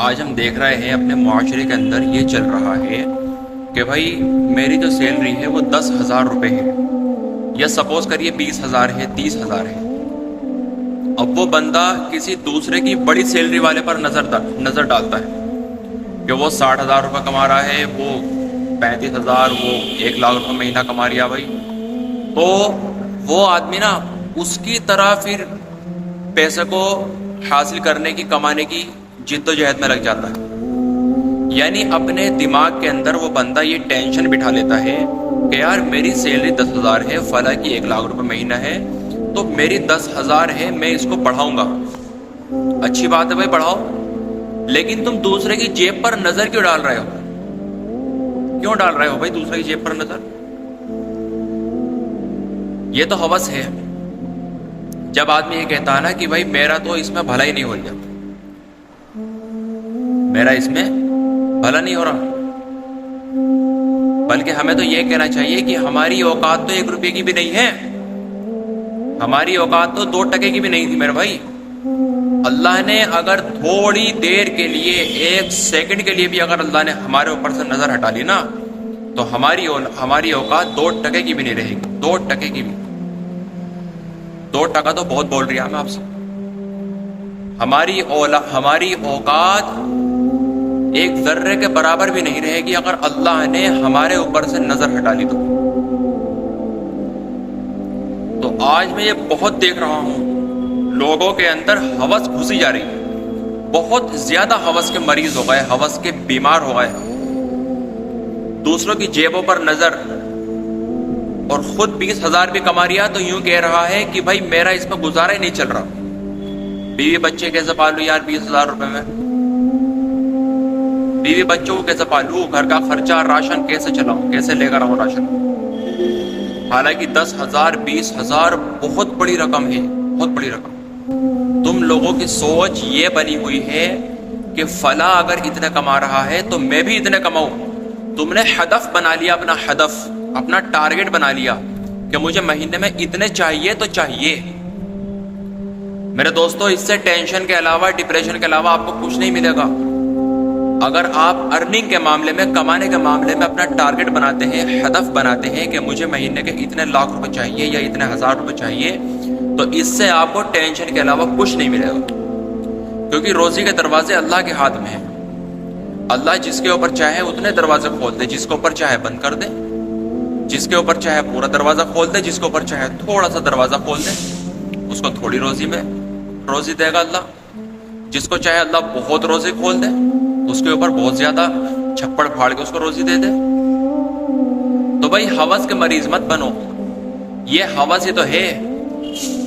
آج ہم دیکھ رہے ہیں اپنے معاشرے کے اندر یہ چل رہا ہے کہ بھائی میری جو سیلری ہے وہ 10,000 روپے ہے، یا سپوز کریے 20,000 ہے، 30,000 ہے۔ اب وہ بندہ کسی دوسرے کی بڑی سیلری والے پر نظر ڈالتا ہے کہ وہ 60,000 روپے کما رہا ہے، وہ 35,000، وہ 1,00,000 روپے مہینہ کما رہا بھائی، تو وہ آدمی نا اس کی طرح پھر پیسے کو حاصل کرنے کی، کمانے کی جد و جہد میں لگ جاتا ہے۔ یعنی اپنے دماغ کے اندر وہ بندہ یہ ٹینشن بٹھا لیتا ہے کہ یار میری سیلری 10,000 ہے، فلاں کی 1,00,000 روپے مہینہ ہے، تو میری 10,000 ہے، میں اس کو بڑھاؤں گا۔ اچھی بات ہے بھائی، بڑھاؤ، لیکن تم دوسرے کی جیب پر نظر کیوں ڈال رہے ہو؟ کیوں ڈال رہے ہو بھائی دوسرے کی جیب پر نظر؟ یہ تو ہوس ہے۔ جب آدمی یہ کہتا ہے نا کہ بھائی میرا تو اس میں بھلا ہی نہیں ہو رہا، میرا اس میں بھلا نہیں ہو رہا، بلکہ ہمیں تو یہ کہنا چاہیے کہ ہماری اوقات تو 1 روپے کی بھی نہیں ہے، ہماری اوقات تو 2 ٹکے کی بھی نہیں تھی میرے بھائی۔ اللہ نے اگر تھوڑی دیر کے لیے، 1 سیکنڈ کے لیے بھی اگر اللہ نے ہمارے اوپر سے نظر ہٹا لی نا، تو ہماری اوقات 2 ٹکے کی بھی نہیں رہے گی، 2 ٹکے کی بھی۔ 2 ٹکا تو بہت بول رہی ہے میں آپ سے۔ ہماری اوقات 1 ذرے کے برابر بھی نہیں رہے گی اگر اللہ نے ہمارے اوپر سے نظر ہٹا لی تو آج میں یہ بہت دیکھ رہا ہوں، لوگوں کے اندر ہوس گھسی جا رہی ہے، بہت زیادہ ہوس کے مریض ہو گئے، ہوس کے بیمار ہو گئے، دوسروں کی جیبوں پر نظر، اور خود 20,000 بھی کما رہا تو یوں کہہ رہا ہے کہ بھائی میرا اس میں گزارا ہی نہیں چل رہا۔ بیوی بچے کیسے پالوں یار 20,000 روپے میں؟ بیوی بچوں کو کیسے پالوں؟ گھر کا خرچہ، راشن کیسے چلاؤں؟ کیسے لے کر آؤں راشن؟ حالانکہ 10,000 20,000 بہت بڑی رقم ہے، بہت بڑی رقم۔ تم لوگوں کی سوچ یہ بنی ہوئی ہے کہ فلاں اگر اتنا کما رہا ہے تو میں بھی اتنے کماؤں۔ تم نے ہدف بنا لیا، اپنا ہدف، اپنا ٹارگٹ بنا لیا کہ مجھے مہینے میں اتنے چاہیے تو چاہیے۔ میرے دوستو، اس سے ٹینشن کے علاوہ، ڈپریشن کے علاوہ آپ کو کچھ نہیں ملے گا۔ اگر آپ ارننگ کے معاملے میں، کمانے کے معاملے میں اپنا ٹارگٹ بناتے ہیں، ہدف بناتے ہیں کہ مجھے مہینے کے اتنے لاکھ روپے چاہیے یا اتنے 1,000 روپے چاہیے، تو اس سے آپ کو ٹینشن کے علاوہ کچھ نہیں ملے گا، کیونکہ روزی کے دروازے اللہ کے ہاتھ میں ہیں۔ اللہ جس کے اوپر چاہے اتنے دروازے کھول دے، جس کے اوپر چاہے بند کر دے، جس کے اوپر چاہے پورا دروازہ کھول دے، جس کے اوپر چاہے تھوڑا سا دروازہ کھول دے، اس کو تھوڑی روزی میں روزی دے گا اللہ۔ جس کو چاہے اللہ بہت روزی کھول دے، اس کے اوپر بہت زیادہ چھپڑ پھاڑ کے اس کو روزی دے دے۔ تو بھائی ہوس کے مریض مت بنو۔ یہ ہوس ہی تو ہے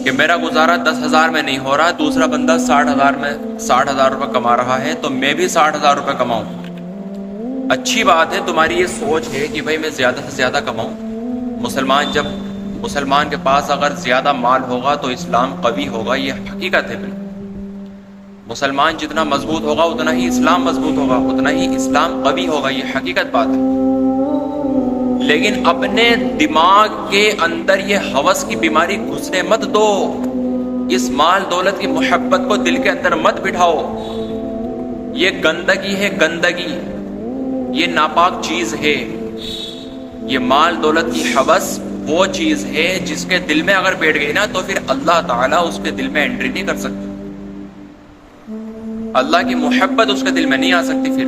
کہ میرا گزارا 10,000 میں نہیں ہو رہا، دوسرا بندہ 60,000 روپے کما رہا ہے تو میں بھی 60,000 روپے کماؤں۔ اچھی بات ہے، تمہاری یہ سوچ ہے کہ بھائی میں زیادہ سے زیادہ کماؤں۔ مسلمان کے پاس اگر زیادہ مال ہوگا تو اسلام قوی ہوگا، یہ حقیقت ہے۔ بالکل مسلمان جتنا مضبوط ہوگا اتنا ہی اسلام مضبوط ہوگا، اتنا ہی اسلام قوی ہوگا، یہ حقیقت بات ہے۔ لیکن اپنے دماغ کے اندر یہ ہوس کی بیماری گھسنے مت دو، اس مال دولت کی محبت کو دل کے اندر مت بٹھاؤ۔ یہ گندگی ہے، گندگی، یہ ناپاک چیز ہے۔ یہ مال دولت کی ہوس وہ چیز ہے جس کے دل میں اگر بیٹھ گئی نا تو پھر اللہ تعالیٰ اس کے دل میں انٹری نہیں کر سکتے، اللہ کی محبت اس کے دل میں نہیں آ سکتی۔ پھر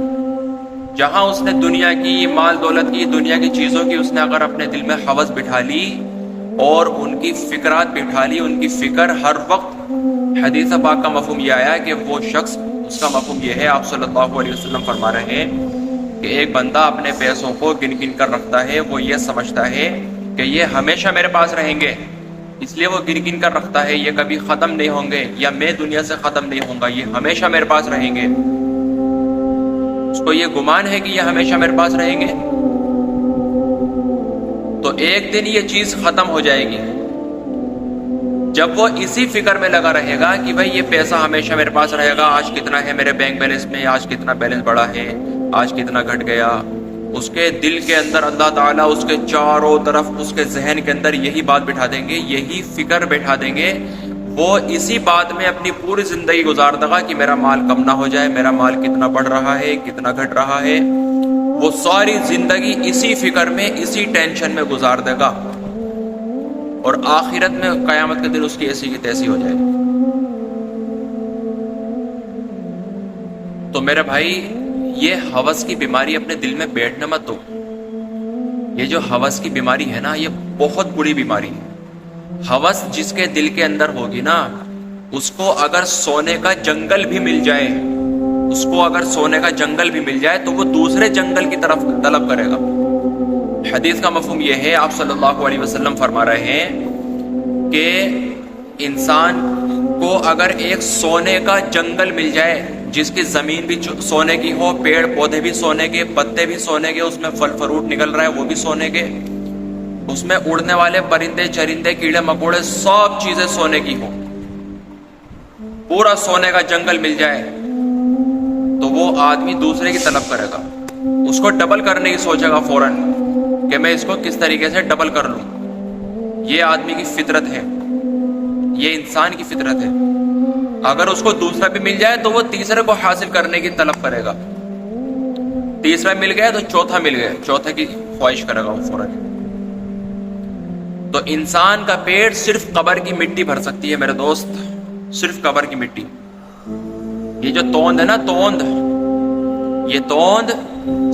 جہاں اس نے دنیا کی، مال دولت کی، دنیا کی چیزوں کی اس نے اگر اپنے دل میں ہوس بٹھا لی اور ان کی فکرات بٹھا لی، ان کی فکر ہر وقت، حدیث پاک کا مفہوم یہ آیا کہ وہ شخص، اس کا مفہوم یہ ہے، آپ صلی اللہ علیہ وسلم فرما رہے ہیں کہ ایک بندہ اپنے پیسوں کو گن گن کر رکھتا ہے، وہ یہ سمجھتا ہے کہ یہ ہمیشہ میرے پاس رہیں گے، اس لیے وہ گن گن کر رکھتا ہے، یہ کبھی ختم نہیں ہوں گے، یا میں دنیا سے ختم نہیں ہوں گا، یہ ہمیشہ میرے پاس رہیں گے۔ اس کو یہ گمان ہے کہ یہ ہمیشہ میرے پاس رہیں گے، تو ایک دن یہ چیز ختم ہو جائے گی۔ جب وہ اسی فکر میں لگا رہے گا کہ بھائی یہ پیسہ ہمیشہ میرے پاس رہے گا، آج کتنا ہے میرے بینک بیلنس میں، آج کتنا بیلنس بڑا ہے، آج کتنا گھٹ گیا، اس کے دل کے اندر اللہ تعالیٰ اس کے چاروں طرف، اس کے ذہن کے اندر یہی بات بٹھا دیں گے، یہی فکر بٹھا دیں گے۔ وہ اسی بات میں اپنی پوری زندگی گزار دے گا کہ میرا مال کم نہ ہو جائے، میرا مال کتنا بڑھ رہا ہے، کتنا گھٹ رہا ہے. وہ ساری زندگی اسی فکر میں، اسی ٹینشن میں گزار دے گا، اور آخرت میں قیامت کے دن اس کی ایسی کی تیسی ہو جائے گی. تو میرے بھائی، یہ ہوس کی بیماری اپنے دل میں بیٹھنے مت دو. یہ جو ہوس کی بیماری ہے نا، یہ بہت بری بیماری ہے. ہوس جس کے دل کے اندر ہوگی نا، اس کو اگر سونے کا جنگل بھی مل جائے، اس کو اگر سونے کا جنگل بھی مل جائے تو وہ دوسرے جنگل کی طرف طلب کرے گا. حدیث کا مفہوم یہ ہے، آپ صلی اللہ علیہ وسلم فرما رہے ہیں کہ انسان کو اگر ایک سونے کا جنگل مل جائے، جس کی زمین بھی سونے کی ہو، پیڑ پودے بھی سونے کے، پتے بھی سونے کے، اس میں پھل فروٹ نکل رہا ہے وہ بھی سونے کے، اس میں اڑنے والے پرندے چرندے کیڑے مکوڑے سب چیزیں سونے کی ہو، پورا سونے کا جنگل مل جائے، تو وہ آدمی دوسرے کی طلب کرے گا. اس کو ڈبل کرنے کی سوچے گا فوراً کہ میں اس کو کس طریقے سے ڈبل کر لوں. یہ آدمی کی فطرت ہے، یہ انسان کی فطرت ہے. اگر اس کو دوسرا بھی مل جائے تو وہ تیسرے کو حاصل کرنے کی طلب کرے گا. تیسرا مل گیا تو چوتھا مل گیا، چوتھے کی خواہش کرے گا وہ فوراً. تو انسان کا پیٹ صرف قبر کی مٹی بھر سکتی ہے میرے دوست، صرف قبر کی مٹی. یہ جو توند ہے نا، توند، یہ توند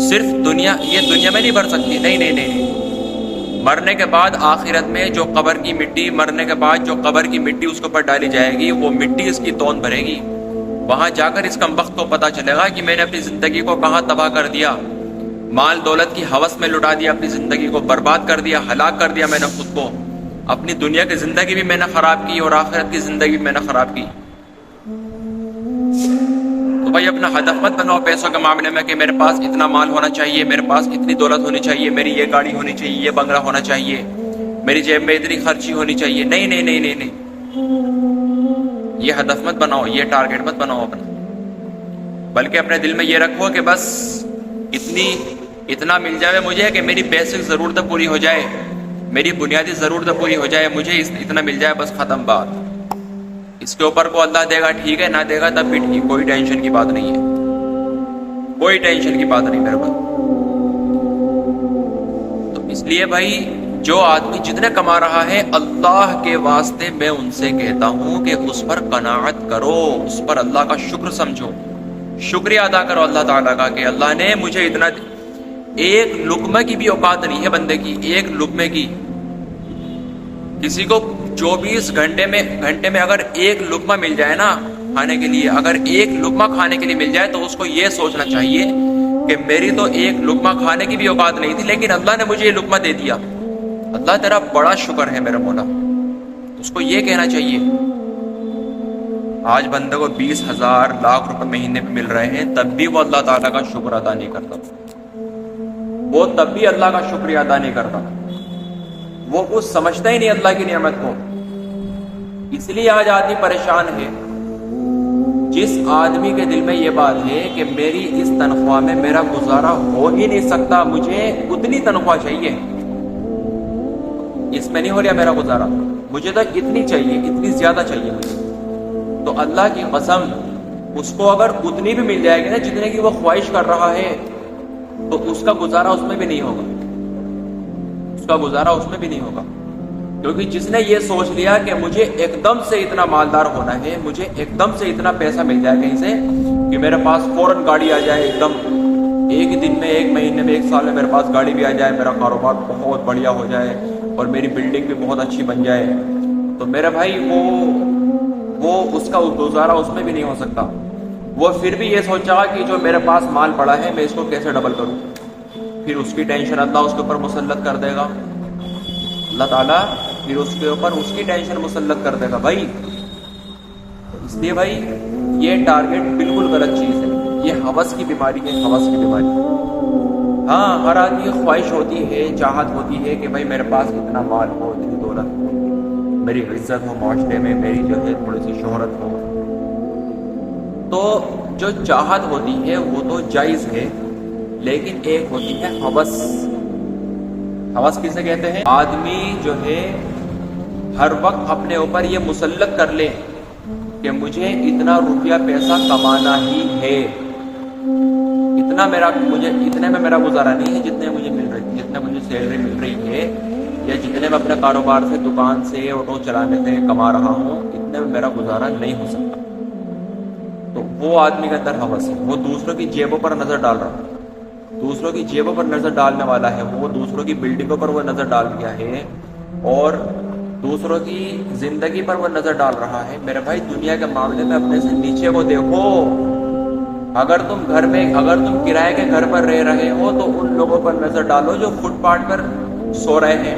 صرف یہ دنیا میں نہیں بھر سکتی. نہیں. مرنے کے بعد آخرت میں جو قبر کی مٹی، مرنے کے بعد جو قبر کی مٹی اس کے اوپر ڈالی جائے گی، وہ مٹی اس کی توند بھرے گی. وہاں جا کر اس کمبخت کو پتا چلے گا کہ میں نے اپنی زندگی کو کہاں تباہ کر دیا، مال دولت کی ہوس میں لٹا دیا، اپنی زندگی کو برباد کر دیا، ہلاک کر دیا میں نے خود کو. اپنی دنیا کی زندگی بھی میں نے خراب کی اور آخرت کی زندگی بھی میں نے خراب کی. تو بھائی اپنا ہدف مت بناؤ پیسوں کے معاملے میں کہ میرے پاس اتنا مال ہونا چاہیے، میرے پاس اتنی دولت ہونی چاہیے، میری یہ گاڑی ہونی چاہیے، یہ بنگلہ ہونا چاہیے، میری جیب میں اتنی خرچی ہونی چاہیے. نہیں. یہ ہدف مت بناؤ، یہ ٹارگٹ مت بناؤ اپنا، بلکہ اپنے دل میں یہ رکھو کہ بس اتنا مل جائے مجھے کہ میری بیسک ضرورتیں پوری ہو جائے، میری بنیادی ضرورتیں پوری ہو جائے، مجھے اتنا مل جائے، بس ختم بات. اس کے اوپر کو اللہ دے گا ٹھیک ہے، نہ دے گا تب بھی ٹھیک، کوئی ٹینشن کی بات نہیں ہے، کوئی ٹینشن کی بات نہیں میرے بھائی. تو اس لیے بھائی، جو آدمی جتنے کما رہا ہے، اللہ کے واسطے میں ان سے کہتا ہوں کہ اس پر قناعت کرو، اس پر اللہ کا شکر سمجھو، شکریہ ادا کرو اللہ تعالیٰ کا کہ اللہ نے مجھے اتنا. ایک لقمہ کی بھی اوقات نہیں ہے بندے کی، ایک لقمے کی. کسی کو 24 گھنٹے میں اگر ایک لقمہ مل جائے نا کھانے کے لیے، اگر ایک لقمہ کھانے کے لیے مل جائے تو اس کو یہ سوچنا چاہیے کہ میری تو ایک لقمہ کھانے کی بھی اوقات نہیں تھی، لیکن اللہ نے مجھے یہ لقمہ دے دیا. اللہ تیرا بڑا شکر ہے میرا مولا. اس کو یہ کہنا چاہیے. آج بندے کو 20,000 لاکھ روپے مہینے میں مل رہے ہیں، تب بھی وہ اللہ تعالیٰ کا شکر ادا نہیں کرتا، وہ تب بھی اللہ کا شکریہ ادا نہیں کرتا، وہ کچھ سمجھتا ہی نہیں اللہ کی نعمت کو. اس لیے آج آدمی پریشان ہے. جس آدمی کے دل میں یہ بات ہے کہ میری اس تنخواہ میں میرا گزارا ہو ہی نہیں سکتا، مجھے اتنی تنخواہ چاہیے، اس میں نہیں ہو رہا میرا گزارا، مجھے تو اتنی چاہیے، اتنی زیادہ چاہیے مجھے، تو اللہ کی قسم اس کو اگر اتنی بھی مل جائے گی نا جتنے کی وہ خواہش کر رہا ہے، تو اس کا گزارا اس میں بھی نہیں ہوگا، اس کا گزارا اس میں بھی نہیں ہوگا. کیونکہ جس نے یہ سوچ لیا کہ مجھے ایک دم سے اتنا مالدار ہونا ہے، مجھے ایک دم سے اتنا پیسہ مل جائے کہیں سے کہ میرے پاس فوراً گاڑی آ جائے، ایک دم ایک دن میں، ایک مہینے میں، ایک سال میں میرے پاس گاڑی بھی آ جائے، میرا کاروبار بہت بڑھیا ہو جائے اور میری بلڈنگ بھی بہت اچھی بن جائے، تو میرے بھائی وہ اس کا گزارا اس میں بھی نہیں ہو سکتا. وہ پھر بھی یہ سوچا کہ جو میرے پاس مال پڑا ہے میں اس کو کیسے ڈبل کروں. پھر اس کی ٹینشن اللہ اس کے اوپر مسلط کر دے گا، اللہ تعالیٰ پھر اس کے اوپر اس کی ٹینشن مسلط کر دے گا بھائی. اس لیے بھائی یہ ٹارگٹ بالکل غلط چیز ہے، یہ ہوس کی بیماری ہے، ہوس کی بیماری. ہاں، ہر آدمی کی خواہش ہوتی ہے، چاہت ہوتی ہے کہ بھائی میرے پاس اتنا مال ہو، اتنی دولت ہو، میری عزت ہو معاشرے میں، میری جو ہے تھوڑی سی شہرت ہو. تو جو چاہت ہوتی ہے وہ تو جائز ہے، لیکن ایک ہوتی ہے ہوس. ہوس کسے کہتے ہیں؟ آدمی جو ہے ہر وقت اپنے اوپر یہ مسلط کر لیں کہ مجھے اتنا روپیہ پیسہ کمانا ہی ہے، اتنے میں میرا گزارا نہیں ہے جتنے مجھے سیلری مل رہی ہے، یا جتنے میں اپنے کاروبار سے، دکان سے، آٹو چلانے سے کما رہا ہوں، اتنے میں میرا گزارا نہیں ہو سکتا۔ تو وہ آدمی کے اندر ہوس ہے، وہ دوسروں کی جیبوں پر نظر ڈال رہا ہے، دوسروں کی جیبوں پر نظر ڈالنے والا ہے، وہ دوسروں کی بلڈنگوں پر وہ نظر ڈال دیا ہے، اور دوسروں کی زندگی پر وہ نظر ڈال رہا ہے۔ میرے بھائی دنیا کے معاملے میں اپنے سے نیچے کو دیکھو۔ اگر تم کرائے کے گھر پر رہ رہے ہو تو ان لوگوں پر نظر ڈالو جو فٹ پاتھ پر سو رہے ہیں،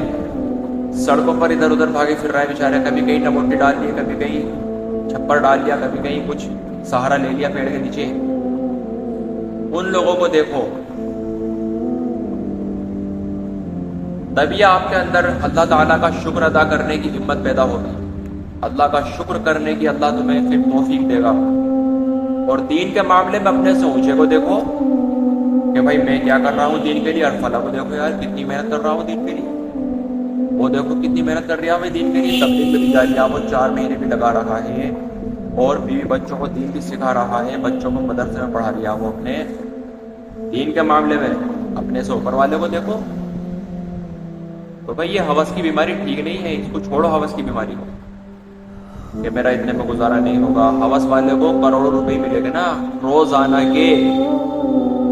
سڑکوں پر ادھر ادھر بھاگے پھر رہے بیچارے، کبھی کہیں ٹموٹی ڈال لیے، کبھی کہیں چھپر ڈال لیا، کبھی کہیں کچھ سہارا لے لیا پیڑ کے نیچے، ان لوگوں کو دیکھو۔ تبھی آپ کے اندر اللہ تعالیٰ کا شکر ادا کرنے کی ہمت پیدا ہوگی، اللہ کا شکر کرنے کی اللہ تمہیں پھر توفیق دے گا۔ اور دین کے معاملے میں اپنے سے اونچے کو دیکھو کہ بھائی میں کیا کر رہا ہوں دین کے لیے، اور فلاں کو دیکھو یار کتنی محنت کر رہا ہوں دین کے لیے، وہ دیکھو کتنی محنت کر رہا ہوں میں دین کے لیے، تبلیغ میں بھی جا رہا، وہ 4 مہینے بھی لگا رہا ہے، اور بیوی بچوں کو دین بھی سکھا رہا ہے، بچوں کو مدرسے میں پڑھا لیا وہ اپنے دین کے معاملے میں، اپنے سے اوپر والے کو دیکھو۔ تو بھائی یہ ہوس کی بیماری ٹھیک نہیں ہے، اس کو چھوڑو ہوس کی بیماری کو کہ میرا اتنے میں گزارا نہیں ہوگا۔ ہوس والے کو کروڑوں روپے ملے گا نا روزانہ کے۔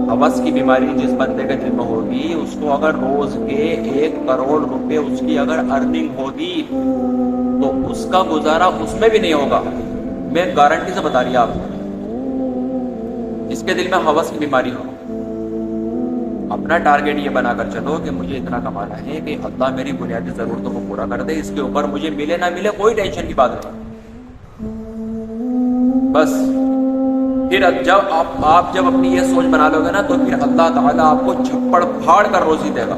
ہوس کی بیماری جس بندے کے دل میں ہوگی، اس کو اگر روز کے 1 کروڑ روپے اس کی اگر ارننگ ہوگی تو اس کا گزارا اس میں بھی نہیں ہوگا، میں گارنٹی سے بتا رہی ہوں آپ کو۔ جس کے دل میں ہوس کی بیماری ہو، اپنا ٹارگیٹ یہ بنا کر چلو کہ مجھے اتنا کمانا ہے کہ اللہ میری بنیادی ضرورتوں کو پورا کر دے، اس کے اوپر مجھے ملے نہ ملے کوئی ٹینشن کی بات نہیں۔ بس پھر آپ جب اپنی یہ سوچ بنا لو گے نا، تو پھر اللہ تعالیٰ آپ کو چھپڑ پھاڑ کر روزی دے گا،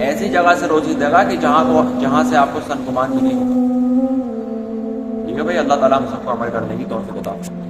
ایسی جگہ سے روزی دے گا کہ جہاں سے آپ کو سن گمان بھی نہیں ہوگا۔ ٹھیک ہے بھائی، اللہ تعالیٰ ہم سب کو عمل کرنے کی توفیق عطا فرمائے۔